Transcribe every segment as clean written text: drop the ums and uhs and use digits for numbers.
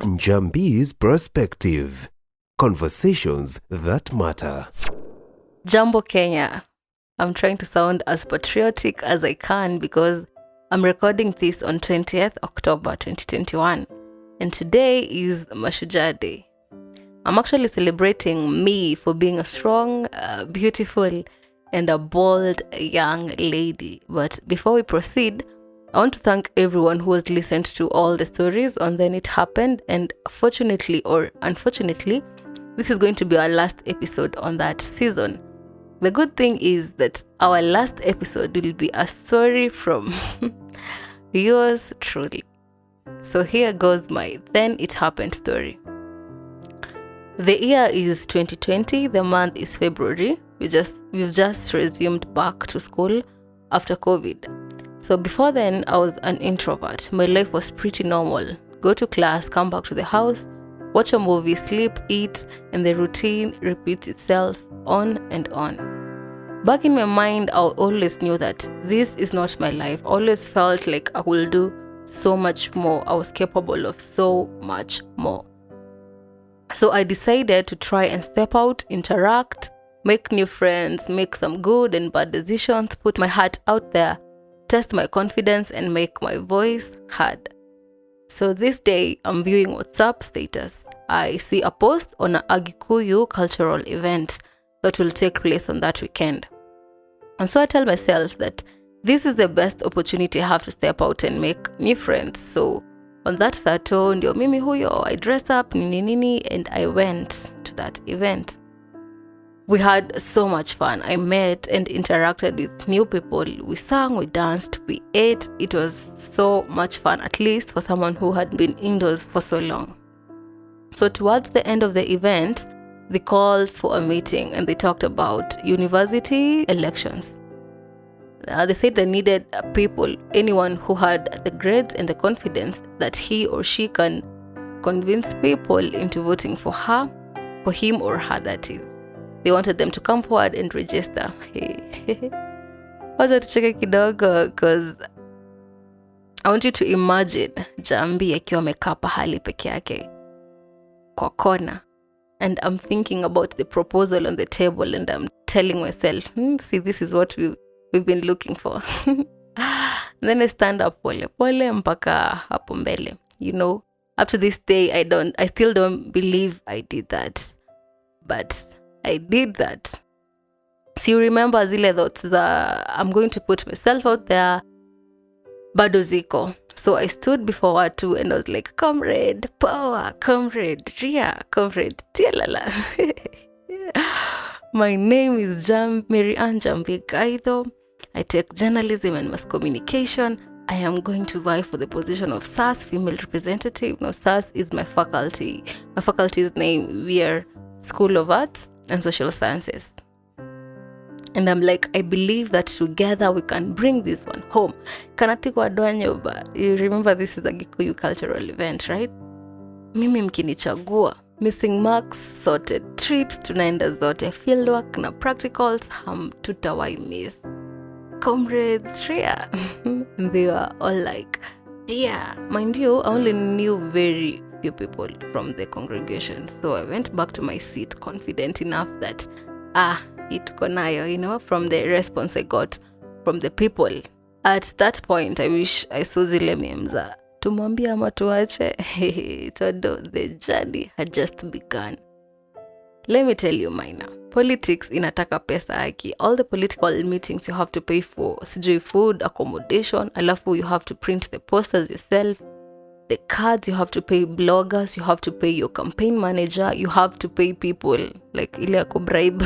Njambi's perspective. Conversations that matter. Jambo Kenya. I'm trying to sound as patriotic as I can because I'm recording this on 20th October 2021. And today is Mashujaa Day. I'm actually celebrating me for being a strong, beautiful, and a bold young lady. But before we proceed, I want to thank everyone who has listened to all the stories on Then It Happened. And fortunately or unfortunately, this is going to be our last episode on that season. The good thing is that our last episode will be a story from yours truly. So here goes my Then It Happened story. The year is 2020, the month is February. We've just resumed back to school after COVID. So before then, I was an introvert. My life was pretty normal. Go to class, come back to the house, watch a movie, sleep, eat, and the routine repeats itself on and on. Back in my mind, I always knew that this is not my life. I always felt like I will do so much more. I was capable of so much more. So I decided to try and step out, interact, make new friends, make some good and bad decisions, put my heart out there, test my confidence, and make my voice heard. So this day, I'm viewing WhatsApp status. I see a post on an Agikuyu cultural event that will take place on that weekend. And so I tell myself that this is the best opportunity I have to step out and make new friends. So on that Sato, ndio mimi huyo, I dress up, nini, and I went to that event. We had so much fun. I met and interacted with new people. We sang, we danced, we ate. It was so much fun, at least for someone who had been indoors for so long. So towards the end of the event, they called for a meeting and they talked about university elections. They said they needed people, anyone who had the grades and the confidence that he or she can convince people into voting for her, for him or her, that is. They wanted them to come forward and register. Wacha tucheke kidogo because I want you to imagine Njambi akiwa amekaa pahali peke yake kwa kona. And I'm thinking about the proposal on the table and I'm telling myself, see, this is what we've been looking for. Then I stand up pole mpaka hapo mbele. You know, up to this day, I still don't believe I did that. But I did that. So you remember zile thoughts that I'm going to put myself out there, bado ziko. So I stood before watu and I was like, comrade, power, comrade, ria, comrade, tialala. My name is Mary Njambi Gaido. I take journalism and mass communication. I am going to vie for the position of SAS, female representative. No, SAS is my faculty. My faculty's name, we are School of Arts and Social Sciences. And I'm like, I believe that together we can bring this one home. Kanatiko adwanyoba. You remember this is a Gikuyu cultural event, right? Mimi mkinichagua. Missing marks, sorted, trips tunaenda zote, fieldwork na practicals tutawai miss. Comrades, Ria. And they were all like, yeah. Mind you, I only knew very few people from the congregation. So I went back to my seat confident enough that, ituko nayo, you know, from the response I got from the people. At that point, I wish I saw zile memes. Tumwambie ama tuache. The journey had just begun. Let me tell you mine. Politics inataka pesa haki. All the political meetings you have to pay for. Sijui food, accommodation. Alafu you have to print the posters yourself. The cards, you have to pay bloggers. You have to pay your campaign manager. You have to pay people. Like ile ya kubribe.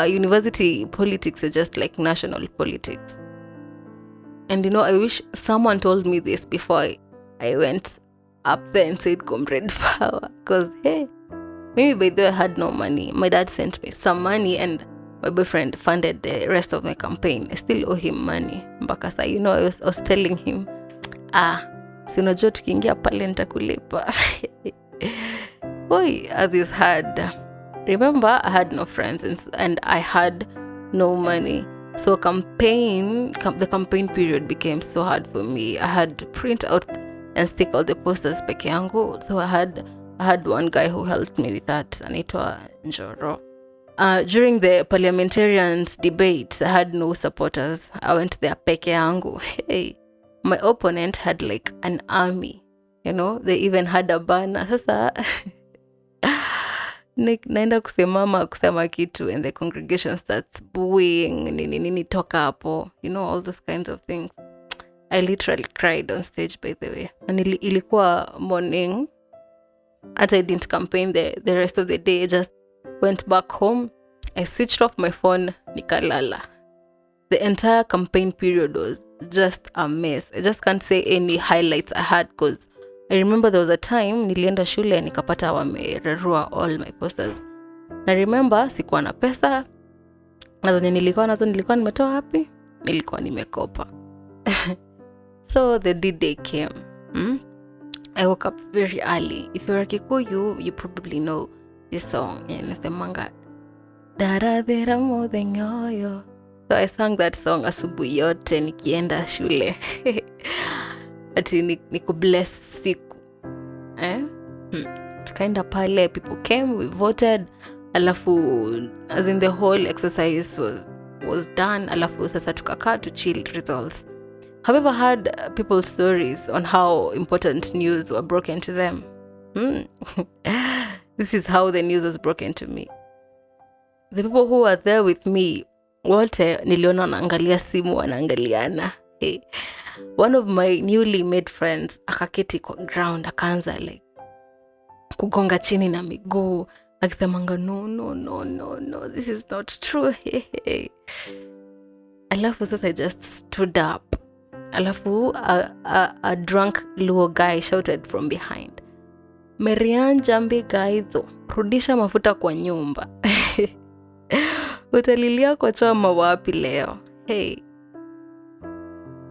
University politics are just like national politics. And you know, I wish someone told me this before I went up there and said comrade power. Because, hey, maybe by the way I had no money. My dad sent me some money and my boyfriend funded the rest of my campaign. I still owe him money. Mpaka sa, you know, I was telling him, si unajua tukiingia pale nitakulipa. Boy, this hard. Remember, I had no friends and I had no money. So the campaign period became so hard for me. I had to print out and stick all the posters peke yangu. So I had one guy who helped me with that, anaitwa Njoro. During the parliamentarians debates, I had no supporters. I went there peke yangu. Hey, my opponent had like an army, they even had a banner. Sasa naenda kusema kitu and the congregation starts booing, nini toka hapo, all those kinds of things. I literally cried on stage, by the way. And ilikuwa morning. And I didn't campaign the rest of the day. I just went back home. I switched off my phone, nikalala. The entire campaign period was just a mess. I just can't say any highlights I had because I remember there was a time nilienda shule nikapata wamerarua all my posters. Na remember sikuwa na pesa. Na zenye nilikuwa nimetoa wapi? Nilikuwa nimekopa. So the D-Day came. I woke up very early. If you're a Kikuyu, you probably know this song. Inasemanga daradhera modhenyoyo. So I sang that song asubuhi yote nikienda shule. Ati niku bless siku. Tukaenda pale, people came, we voted. Alafu, as in the whole exercise was done. Alafu sasa tukakaa to chill results. Have you ever heard people's stories on how important news were broken to them? This is how the news was broken to me. The people who were there with me, wote niliona wanaangalia simu wanaangaliana. Hey. One of my newly made friends akaketi kwa ground akaanza like kugonga chini na miguu akisemanga no, this is not true. Alafu sasa I just stood up. Alafu a drunk Luo guy shouted from behind, Njambi gaidho, rudisha mafuta kwa nyumba. Utalilia kwa chama wapi leo? Hey,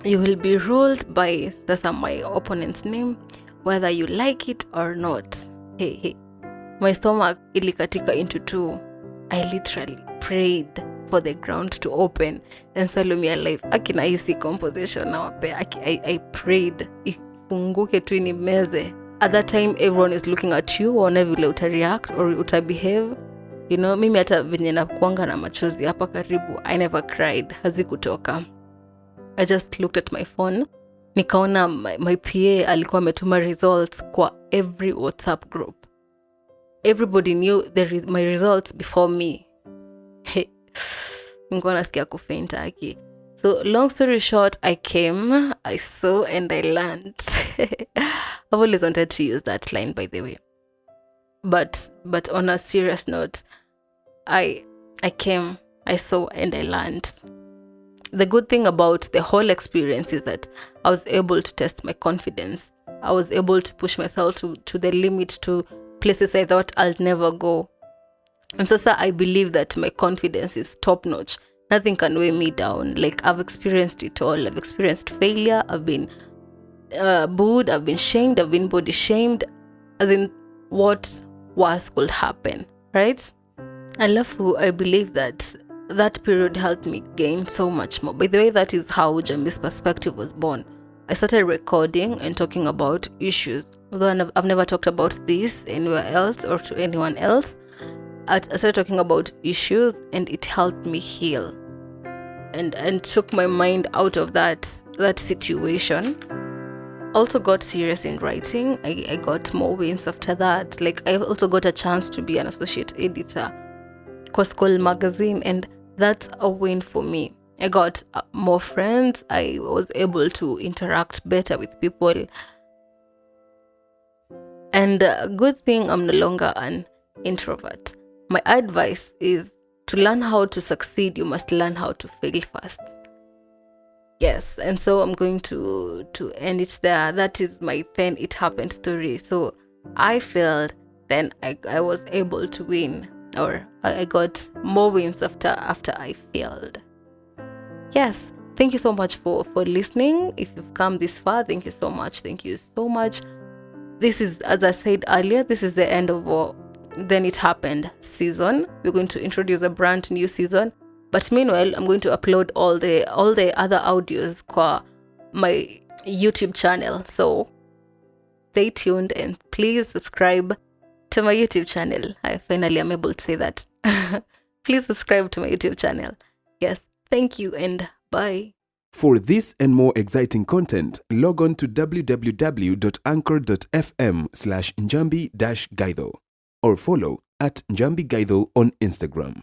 you will be ruled by my opponent's name, whether you like it or not. Hey. My stomach ilikatika into two. I literally prayed for the ground to open and Salome alive. Akina hisi composition na wape. I prayed ifunguke tu inimeze. At that time, everyone is looking at you, waone vile utareact or utabehave. Mimi hata venye nakuanga na machozi hapa karibu, I never cried. Hazikutoka. I just looked at my phone. Nikaona my PA alikuwa ametuma results kwa every WhatsApp group. Everybody knew my results before me. Nilikuwa nasikia kufainta aki. So long story short, I came, I saw, and I learned. I've always wanted to use that line, by the way. But on a serious note, I came, I saw, and I learned. The good thing about the whole experience is that I was able to test my confidence. I was able to push myself to the limit, to places I thought I'll never go. And so I believe that my confidence is top notch. Nothing can weigh me down. Like, I've experienced it all. I've experienced failure. I've been booed. I've been shamed. I've been body shamed. As in, what worse could happen, right? I believe that period helped me gain so much more. By the way, that is how Njambi's perspective was born. I started recording and talking about issues. Although I've never talked about this anywhere else or to anyone else, I started talking about issues and it helped me heal and took my mind out of that situation. Also got serious in writing. I got more wins after that. Like, I also got a chance to be an associate editor for School magazine, and that's a win for me. I got more friends. I was able to interact better with people. And a good thing I'm no longer an introvert. My advice is to learn how to succeed, you must learn how to fail first. Yes, and so I'm going to end it there. That is my then it happened story. So I failed, then I was able to win, or I got more wins after I failed. Yes, thank you so much for listening. If you've come this far, thank you so much. Thank you so much. This is, as I said earlier, this is the end of Then It Happened season. We're going to introduce a brand new season. But meanwhile, I'm going to upload all the other audios kwa my YouTube channel. So Stay tuned and please subscribe to my YouTube channel. I finally am able to say that. Please subscribe to my YouTube channel. Yes, thank you and bye. For this and more exciting content, log on to www.anchor.fm/Njambi-Gaitho or follow @Njambi Gaitho on Instagram.